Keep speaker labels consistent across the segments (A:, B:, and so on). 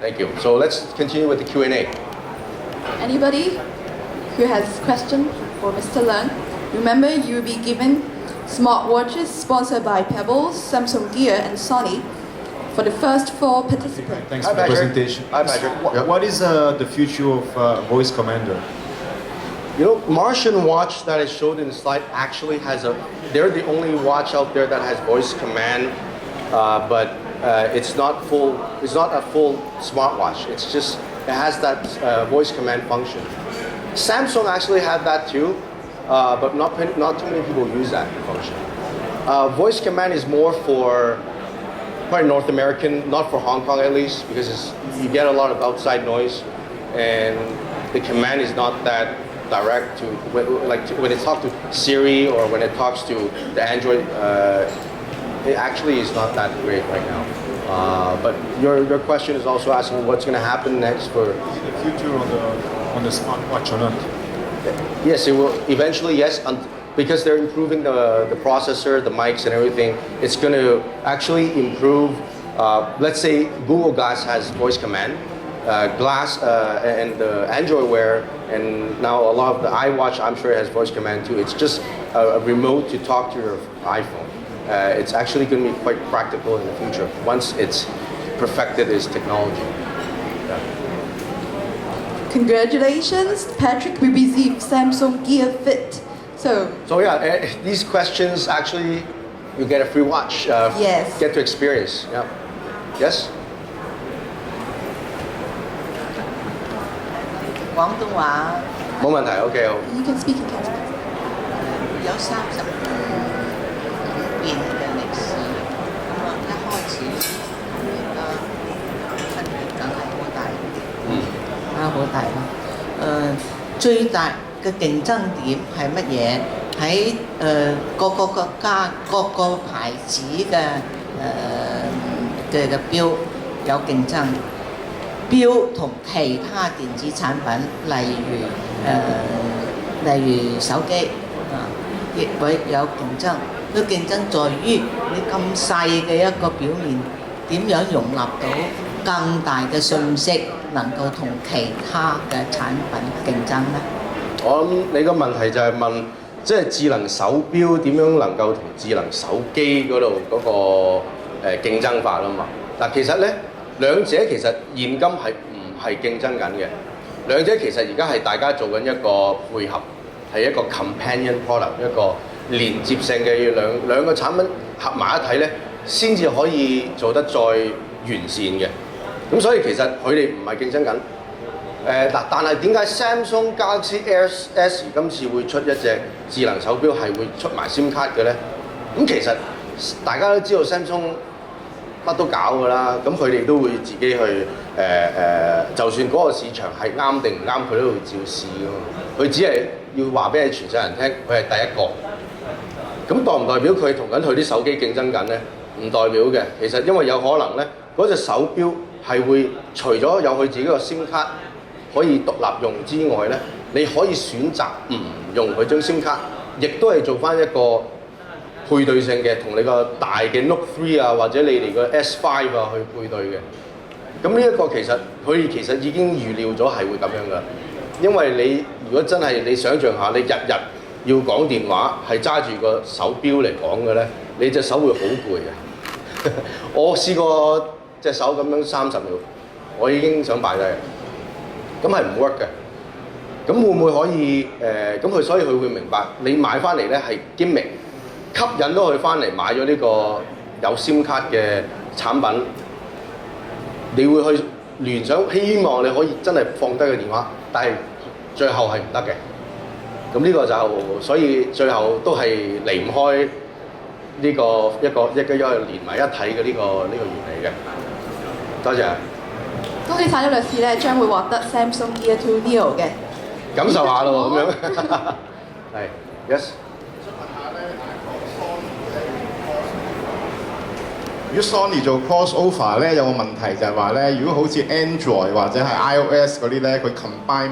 A: Thank you. So let's continue with the Q&A.
B: Anybody who has question for Mr. Leung? Remember, you'll be given smartwatches sponsored by Pebbles, Samsung Gear, and Sony for the first 4 participants.
C: Thanks
A: Hi,
C: for the
A: Patrick.
C: presentation.
A: Hi, Patrick. Yep.
C: What is the future of Voice Commander?
A: You know, Martian watch that I showed in the slide actually has they're the only watch out there that has voice command, but it's not a full smartwatch. It's just, it has that voice command function. Samsung actually had that too, but not too many people use that function. Voice command is more for probably North American, not for Hong Kong at least, because you get a lot of outside noise, and the command is not that direct to when it talks to Siri or when it talks to the Android. It actually is not that great right now. But your question is also asking what's going to happen next for
C: The future on the smartwatch or not?
A: Yes, it will eventually. Yes, because they're improving the processor, the mics, and everything. It's going to actually improve. Let's say Google Glass has voice command, Glass and the Android Wear, and now a lot of the iWatch, I'm sure, has voice command too. It's just a remote to talk to your iPhone. It's actually going to be quite practical in the future once it's perfected its technology. Yeah.
B: Congratulations, Patrick will receive Samsung Gear Fit. So
A: yeah, these questions actually, you get a free watch.
B: Yes.
A: Get to experience. Yeah. Yes.
D: 廣東話
A: 冇問題。OK，好。
B: you can speak in Cantonese.
D: 有30年嘅歷史，咁啊一開始而家分別梗係好大，好大啦。最大嘅競爭點係乜嘢？喺各個國家各個牌子嘅錶有競爭。錶同其他電子產品，例如手機亦會有競爭。佢競爭在於你咁細嘅一個表面，點樣容納到更大嘅信息，能夠同其他嘅產品競爭呢？
A: 我諗你個問題就係問，即係智能手錶點樣能夠同智能手機嗰度嗰個競爭法啊嘛。嗱，其實咧兩者其實現今係唔係競爭緊嘅？兩者其實而家係大家做緊一個配合，係一個 companion product， 一個連接性嘅兩個產品合埋一體咧，先至可以做得再完善嘅。咁所以其實佢哋唔係競爭緊。但係點解 Samsung Galaxy S 今次會出一隻智能手錶係會出埋 SIM 卡嘅咧？咁其實大家都知道 Samsung 乜都搞㗎啦，咁佢哋都會自己去就算嗰個市場係啱定唔啱，佢都會照試㗎嘛。佢只係要話俾你全世人聽，佢係第一個。咁代唔代表佢同緊佢啲手機競爭緊咧？唔代表嘅。其實因為有可能咧，嗰隻手錶係會除咗有佢自己個 SIM 卡可以獨立用之外咧，你可以選擇唔用佢張 SIM 卡，亦都係做翻一個配對性嘅，同你個大嘅 Note 3啊，或者你哋個 S5 啊去配對嘅。咁呢一個其實佢其實已經預料咗係會咁樣噶，因為你如果真係你想象下，你日日要講電話係揸住個手錶嚟講嘅咧，你隻手會好攰嘅。我試過隻手咁樣30秒，我已經想擺低。咁係唔 work 嘅。咁會唔會可以咁佢所以佢會明白你買翻嚟咧係 gimmick， 吸引到佢翻嚟買咗呢個有 SIM 卡嘅產品，你會去聯想希望你可以真係放低個電話，但係最後係唔得嘅。咁呢個就所以最後都係離唔開呢個一個連埋一體嘅呢個原理嘅。多謝。
B: 恭喜晒啲律師咧，將會獲得 Samsung Gear 2 Neo 嘅。
A: 感受下咯，咁樣。係 ，yes。
E: 如果 Sony 做 crossover 咧，有個問題就係話咧，如果好似 Android 或者係 iOS 嗰啲咧，佢 combine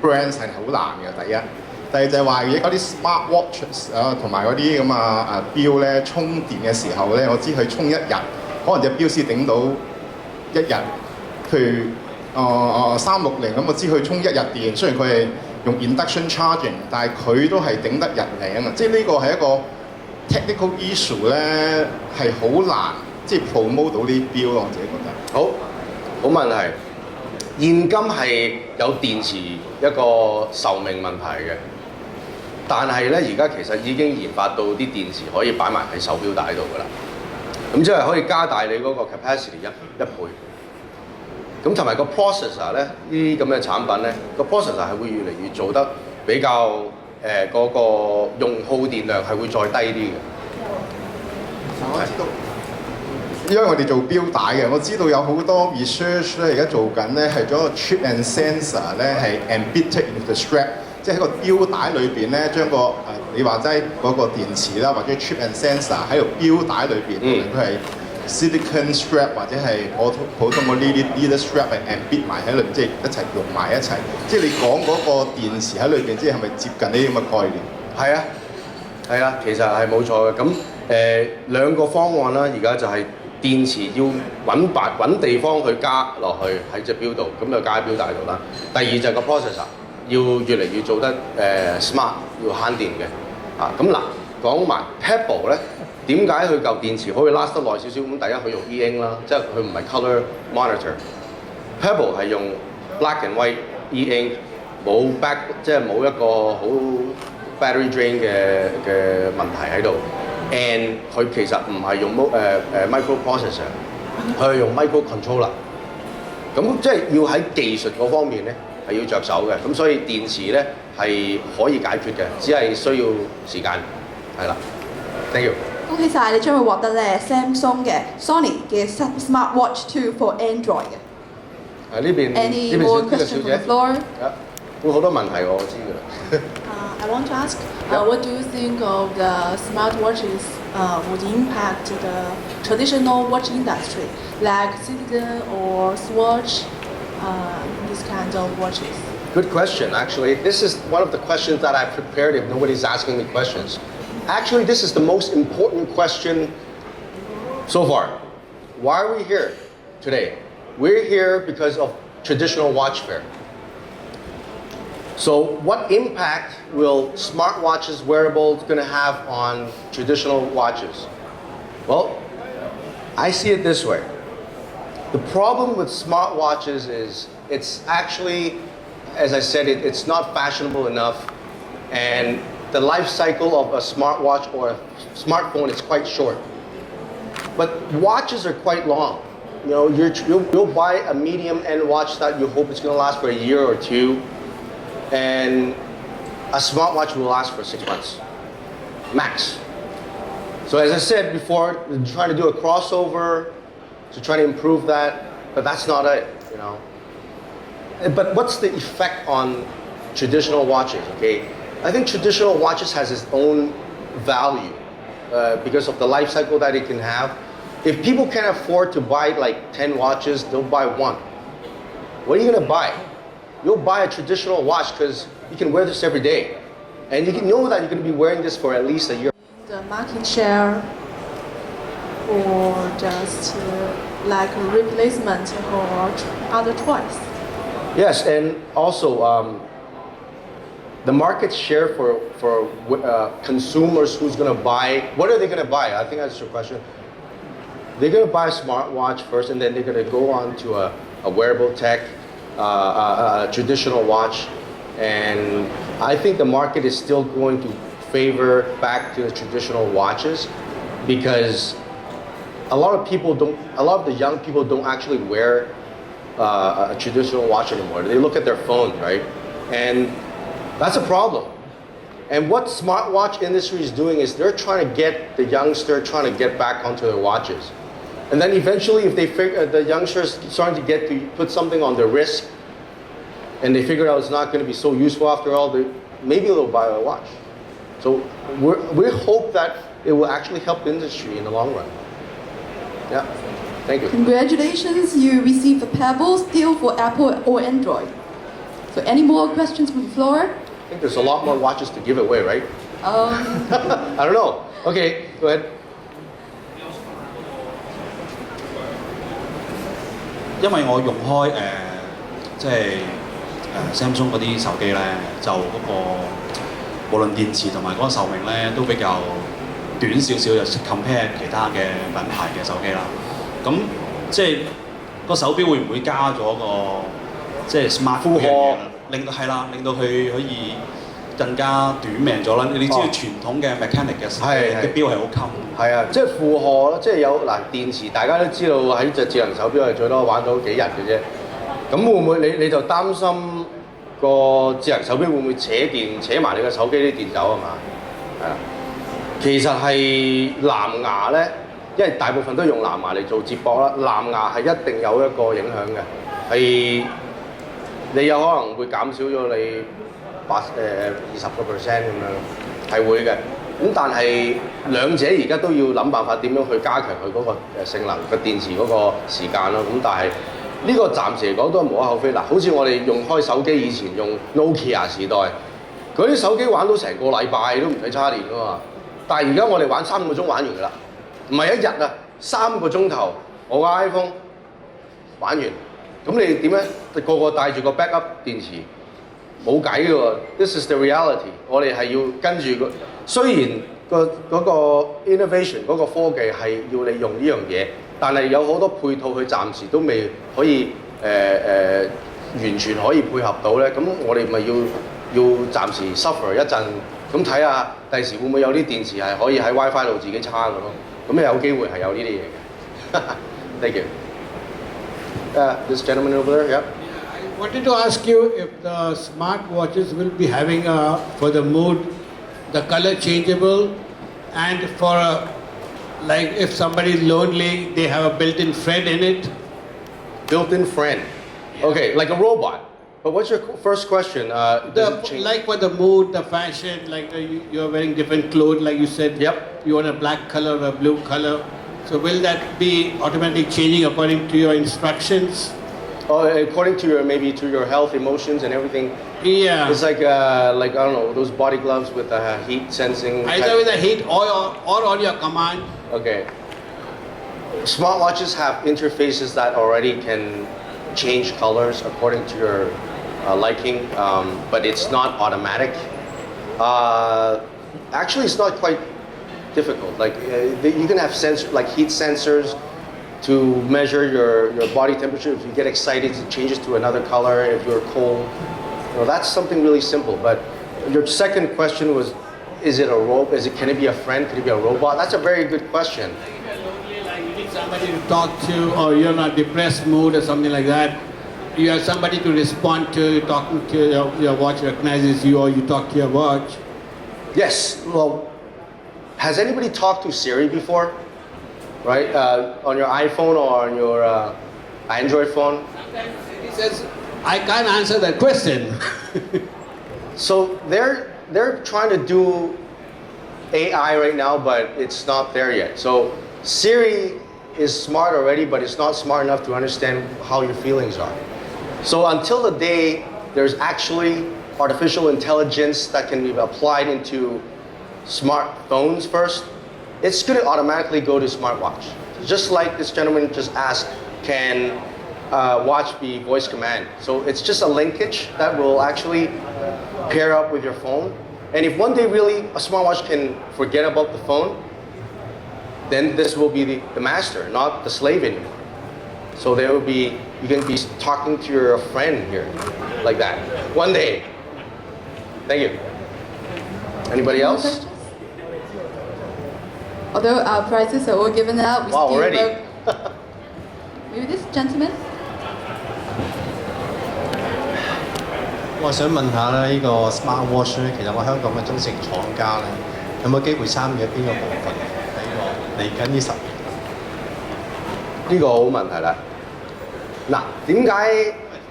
E: brands 係好難嘅。第一，第二就係話而家啲 smart watches 啊，同埋嗰啲咁錶咧，充電嘅時候咧，我知佢充一日，可能隻錶先頂到一日譬如360咁，我知佢充1日電，雖然佢係用 induction charging， 但係佢都係頂得日零啊！即係呢個係一個 technical issue 咧，係好難即係 promote 到呢啲標咯，我自己覺得。
A: 好問題。現今係有電池一個壽命問題嘅，但係咧而家其實已經研發到啲電池可以擺埋喺手錶帶度㗎啦。咁即係可以加大你嗰個 capacity 一倍。咁同埋個 processor 咧，呢啲咁嘅產品咧，個 processor 係會越嚟越做得比較嗰個用耗電量係會再低啲嘅。
E: 我知道。因為我哋做錶帶嘅，我知道有好多 research 咧，而家做緊咧係咗個 chip and sensor 咧係 embedded into the strap， 即係喺個錶帶裏邊咧將個你話齋嗰個電池啦，或者 chip and sensor 喺個錶帶裏邊，佢係 silicon strap 或者係普通嗰呢啲 strap 係 embed 埋喺裏邊，即係一齊用埋一齊。即係你講嗰個電池喺裏邊，即係咪接近呢啲咁嘅概念？
A: 係啊，其實係冇錯嘅。咁兩個方案啦，而家就係電池要揾地方去加落去喺隻錶度，咁就加喺錶帶度啦。第二就係個 processor 要越嚟越做得smart， 要慳電嘅。咁嗱，講埋 Pebble 咧，點解佢嚿電池可以 last 得耐少少？咁第一佢用 E-ink 啦，即係佢唔係 color monitor。Pebble 係用 black and white E-ink， 冇 back， 即係冇一個好 battery drain 嘅問題喺度。And 佢其實唔係用microprocessor， 佢係用 microcontroller。咁即係要喺技術嗰方面咧係要着手嘅。咁所以電池咧係可以解決嘅，只係需要時間。係啦 ，thank you。
B: 恭喜晒，你將會獲得咧 Samsung 嘅 Sony 嘅 Smart Watch 2 for Android 嘅。
A: 呢邊
B: Any more questions from the floor？
A: 會好多問題我知㗎啦。
F: I want to ask, what do you think of the smartwatches would impact the traditional watch industry, like Citizen or Swatch, these kinds of watches?
A: Good question, actually. This is one of the questions that I prepared if nobody's asking me questions. Actually, this is the most important question so far. Why are we here today? We're here because of traditional watch fair. So what impact will smartwatches, wearables, going to have on traditional watches? Well, I see it this way. The problem with smartwatches is it's actually, as I said, it's not fashionable enough, and the life cycle of a smartwatch or a smartphone is quite short. But watches are quite long. You know, you'll buy a medium-end watch that you hope it's going to last for a year or two, and a smartwatch will last for 6 months, max. So as I said before, we're trying to do a crossover to try to improve that, but that's not it, you know. But what's the effect on traditional watches, okay? I think traditional watches has its own value because of the life cycle that it can have. If people can't afford to buy like 10 watches, they'll buy one. What are you gonna buy? You'll buy a traditional watch because you can wear this every day. And you can know that you're gonna be wearing this for at least a year.
F: The market share, or just like a replacement or other choice?
A: Yes, and also the market share for consumers who's gonna buy, what are they gonna buy? I think that's your question. They're gonna buy a smartwatch first, and then they're gonna go on to a wearable tech, a traditional watch, and I think the market is still going to favor back to the traditional watches because a lot of the young people don't actually wear a traditional watch anymore. They look at their phones, right? And that's a problem. And what smartwatch industry is doing is they're trying to get the youngster trying to get back onto their watches. And then eventually, if they figure the youngsters starting to get to put something on their wrist, and they figure out it's not going to be so useful after all, maybe they'll buy a watch. So we hope that it will actually help the industry in the long run. Yeah, thank you.
B: Congratulations, you received the Pebble still for Apple or Android. So any more questions from the floor?
A: I think there's a lot more watches to give away, right? I don't know. Okay, go ahead.
G: 因為我用開即係Samsung 嗰啲手機咧，就嗰個無論電池同埋嗰個壽命咧都比較短少少，就 compare 其他嘅品牌嘅手機啦。咁即係個手錶會唔會加咗個即係 smart
A: 負荷，
G: 令到佢可以更加短命咗啦？你知道傳統嘅 mechanic 嘅錶係好襟。
A: 係啊，即係負荷咯，即係有嗱電池，大家都知道喺隻智能手錶係最多玩到幾日嘅啫。咁會唔會你就擔心個智能手錶會唔會扯埋你個手機啲電走係嘛？係啊，其實係藍牙咧，因為大部分都用藍牙嚟做接駁啦。藍牙係一定有一個影響嘅，係你有可能會減少咗你20%咁樣，係會嘅。咁但係兩者而家都要諗辦法點樣去加強佢嗰個性能個電池嗰個時間咯。咁但係呢個暫時嚟講都係無可厚非。嗱，好似我哋用開手機以前用 Nokia 時代，嗰啲手機玩到成個禮拜都唔使叉電噶嘛。但係而家我哋玩3個鐘玩完㗎啦，唔係一日啊，3個鐘頭我個 iPhone 玩完。咁你點咧？個個帶住個 backup 電池，冇計㗎喎。This is the reality。我哋係要跟住個，雖然嗰個 innovation 嗰個科技係要你用呢樣嘢，但係有好多配套佢暫時都未可以完全可以配合到咧。咁我哋咪要暫時 suffer 一陣，咁睇下第時會唔會有啲電池係可以喺 WiFi 度自己叉㗎咯？咁有機會係有呢啲嘢嘅。Thank you. This gentleman over there, yeah.
H: I wanted to ask you if the smartwatches will be having for the mood, the color changeable, and for like if somebody is lonely, they have a built-in friend in it.
A: Built-in friend. Okay, like a robot. But what's your first question?
H: Like for the mood, the fashion, like you're wearing different clothes, like you said.
A: Yep.
H: You want a black color or a blue color. So will that be automatically changing according to your instructions?
A: According to your health, emotions, and everything.
H: Yeah.
A: It's like I don't know, those body gloves with heat sensing.
H: Either with the heat or on your command.
A: Okay. Smartwatches have interfaces that already can change colors according to your liking, but it's not automatic. Actually, it's not quite difficult. Like you can have like heat sensors to measure your body temperature. If you get excited, it changes to another color. If you're cold, that's something really simple. But your second question was, can it be a friend? Can it be a robot? That's a very good question.
H: If you're lonely, like you need somebody to talk to, or you're in a depressed mood or something like that, you have somebody to respond to. Talking to your watch recognizes you, or you talk to your watch.
A: Yes. Well, has anybody talked to Siri before? Right? On your iPhone or on your Android phone?
H: Sometimes Siri says, I can't answer that question.
A: So they're trying to do AI right now, but it's not there yet. So Siri is smart already, but it's not smart enough to understand how your feelings are. So until the day there's actually artificial intelligence that can be applied into smartphones first, it's going to automatically go to smartwatch. Just like this gentleman just asked, can watch be voice command? So it's just a linkage that will actually pair up with your phone. And if one day really a smartwatch can forget about the phone, then this will be the master, not the slave anymore. So there will be, you can be talking to your friend here, like that, one day. Thank you. Anybody else?
B: Although our prizes are all given out, we
A: Wow,
B: still
A: already.
B: Maybe this gentleman?
I: 我想問下咧，呢個 Smart Watch 咧，其實我香港嘅中成廠家咧，有冇機會參與邊個部分喺個嚟緊呢10年？
A: 呢個好問題啦。嗱，點解？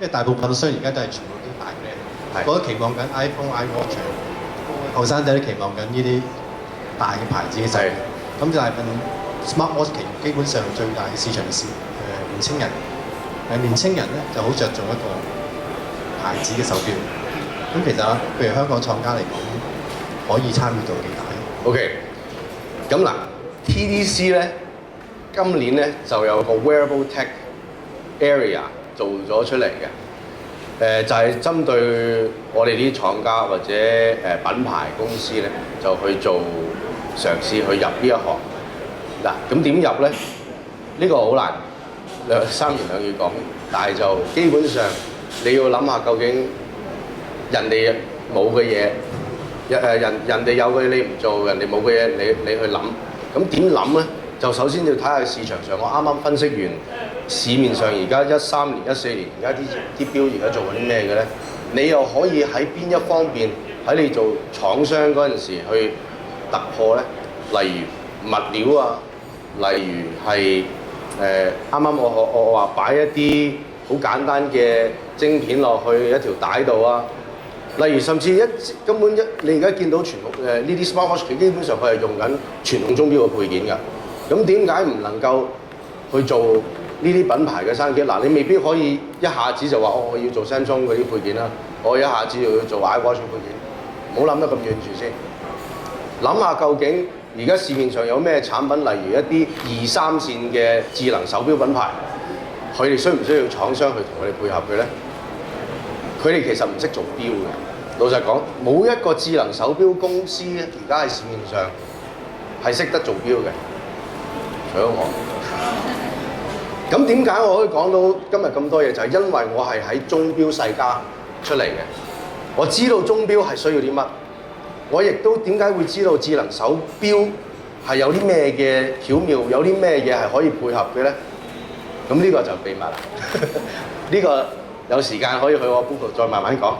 I: 因為大部分商而家都係全部啲大嘅，我都期望緊 iPhone、iWatch， 後生仔都期望緊呢啲大嘅牌子嘅手機。咁大部分 Smart Watch 基本上最大嘅市場係年青人，年青人咧就好着重一個牌子嘅手錶。咁其實譬如香港廠家嚟講，可以參與到幾大
A: ？OK， 咁嗱 ，TDC 咧今年咧就有個 Wearable Tech area 做咗出嚟嘅。就係針對我哋啲廠家或者品牌公司咧，就去做嘗試去入呢一行。嗱，咁點入咧？呢個好難三言兩語講，但係就基本上你要諗下究竟人哋冇嘅嘢，人哋有嘅嘢你唔做，人哋冇嘅嘢你去諗。咁點諗咧？就首先要睇下市場上，我啱啱分析完市面上而家13年、14年而家啲標而家做緊啲咩嘅咧？你又可以喺邊一方面喺你做廠商嗰陣時去突破咧？例如物料啊，例如係啱啱我話擺一啲好簡單嘅晶片落去一條帶度啊。例如甚至根本你而家見到傳統呢啲 smartwatch， 佢基本上佢係用緊傳統鐘錶嘅配件㗎。咁點解唔能夠去做呢啲品牌嘅生意？嗱，你未必可以一下子就話我要做 Samsung 嗰啲配件啦，我一下子又要做 iWatch 配件，唔好諗得咁遠住先。諗下究竟而家市面上有咩產品，例如一啲2、3線嘅智能手錶品牌，佢哋需唔需要廠商去同佢哋配合佢咧？佢哋其實唔識做錶嘅，老實講，冇一個智能手錶公司而家喺市面上係識得做錶嘅。除咗我，咁點解我可以講到今日咁多嘢？就係因為我係喺鐘錶世家出嚟嘅，我知道鐘錶係需要啲乜，我亦都點解會知道智能手錶係有啲咩嘅巧妙，有啲咩嘢係可以配合嘅咧？咁呢個就秘密啦。呢個有時間可以去我 Google 再慢慢講。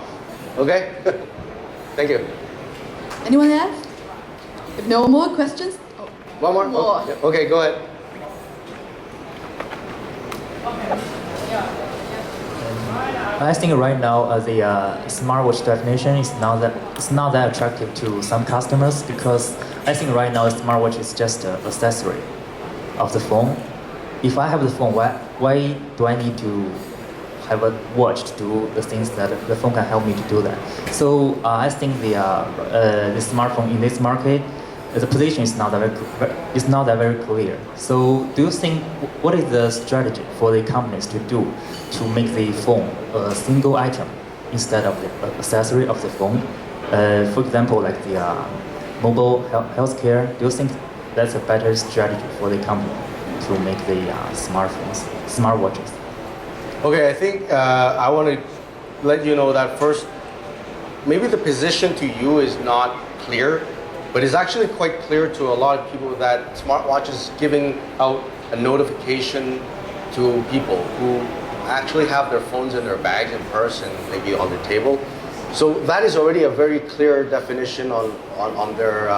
A: OK，Thank you.
B: Anyone else? If no more questions.
A: One more?
B: More.
A: Okay, go ahead.
J: I think right now the smartwatch definition is not that attractive to some customers because I think right now smartwatch is just an accessory of the phone. If I have the phone, why do I need to have a watch to do the things that the phone can help me to do that? So I think the smartphone in this market, the position is not that very clear. So do you think what is the strategy for the companies to do to make the phone a single item instead of the accessory of the phone? For example, like the mobile healthcare. Do you think that's a better strategy for the company to make the smartwatches?
A: Okay, I think I want to let you know that first, maybe the position to you is not clear, but it's actually quite clear to a lot of people that smartwatch is giving out a notification to people who actually have their phones in their bags in purse and maybe on the table. So that is already a very clear definition on their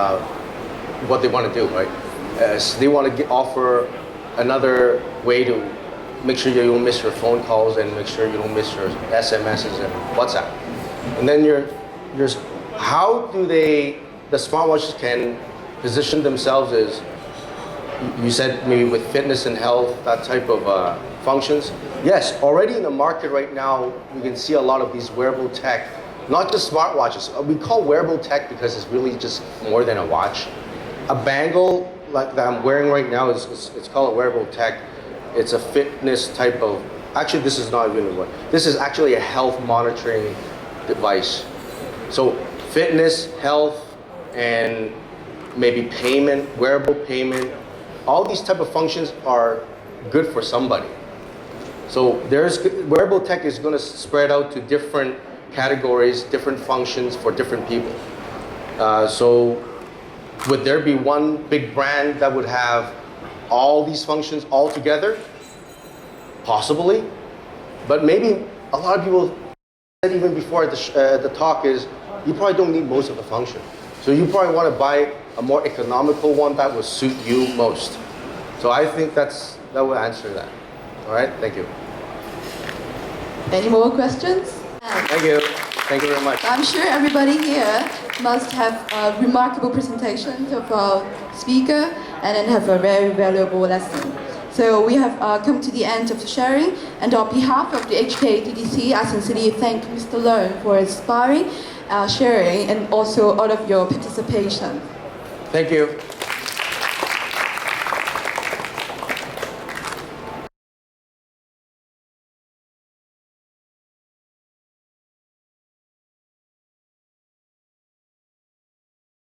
A: what they want to do, right? So they want to offer another way to make sure you don't miss your phone calls and make sure you don't miss your SMSs and WhatsApp. And then how do the smartwatches can position themselves as, you said maybe with fitness and health, that type of functions. Yes, already in the market right now, we can see a lot of these wearable tech, not just smartwatches. We call wearable tech because it's really just more than a watch. A bangle like that I'm wearing right now it's called a wearable tech. It's a fitness type of, actually this is not even one. This is actually a health monitoring device. So fitness, health, and maybe payment, wearable payment, all these type of functions are good for somebody. So wearable tech is going to spread out to different categories, different functions for different people. So would there be one big brand that would have all these functions all together? Possibly, but maybe a lot of people said even before the talk is you probably don't need most of the function. So you probably want to buy a more economical one that will suit you most. So I think that will answer that. All right, thank you.
B: Any more questions?
A: Thank you. Thank you very much.
B: I'm sure everybody here must have a remarkable presentation of our speaker and then have a very valuable lesson. So we have come to the end of the sharing, and on behalf of the HKDDC, I sincerely thank Mr. Leung for inspiring, sharing, and also all of your participation.
A: Thank you.